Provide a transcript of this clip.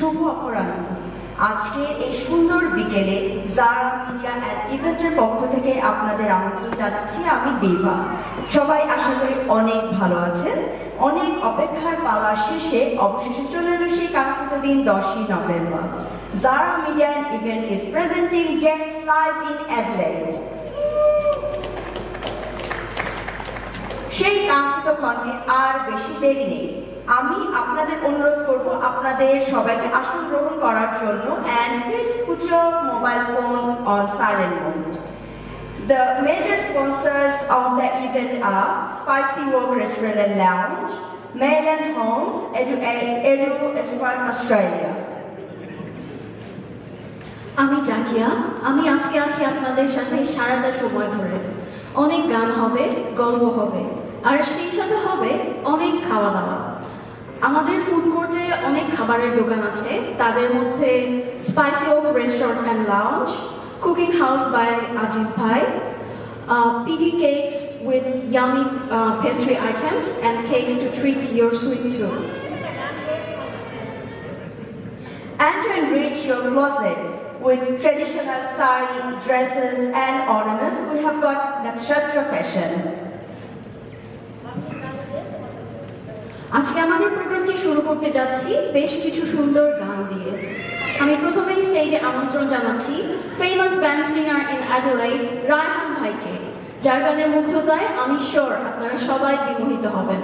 শুভ অপরাহ্ন। আজকে এই সুন্দর বিকেলে জারা মিডিয়া অ্যান্ড ইভেন্টের পক্ষ থেকে আপনাদের আমন্ত্রণ জানাচ্ছি আমি দেবা। সবাই আশা করি অনেক ভালো আছেন। অনেক অপেক্ষার পালা শেষে অবশেষে চলে এলো সেই কাঙ্ক্ষিত দিন 10ই November. Zara media and event is presenting James live in Adelaide. সেই কাঙ্ক্ষিত ক্ষণে আর বেশি দেরি নেই। আমি আপনাদের অনুরোধ করব আপনাদের সবাইকে আসন গ্রহণ করার জন্য and please put your mobile phone on silent mode. The major sponsors of the event are Spicy Walk Restaurant and Lounge, Mayland Homes, Edu Expert Australia. আমি জাকিয়া, আমি আজকে আছি আপনাদের সাথে সারাটা সময় ধরে। অনেক গান হবে, গল্প হবে, আর সেই সাথে হবে অনেক খাওয়া দাওয়া। আমাদের ফুড কোর্টে অনেক খাবারের দোকান আছে, তাদের মধ্যে spicy oak restaurant and lounge, cooking house by Aziz ভাই, PG cakes with yummy pastry items and cakes to treat your sweet tooth. And to enrich your closet with traditional sari, dresses and ornaments, we have got Nakshatra Fashion. আজকে আমাদের প্রোগ্রামটি শুরু করতে যাচ্ছি বেশ কিছু সুন্দর গান দিয়ে। আমি প্রথমেই স্টেজে আমন্ত্রণ জানাচ্ছি famous band singer in Adelaide Raihan ভাইকে, যার গানের মুগ্ধতায় আমি শিওর আপনারা সবাই বিমোহিত হবেন।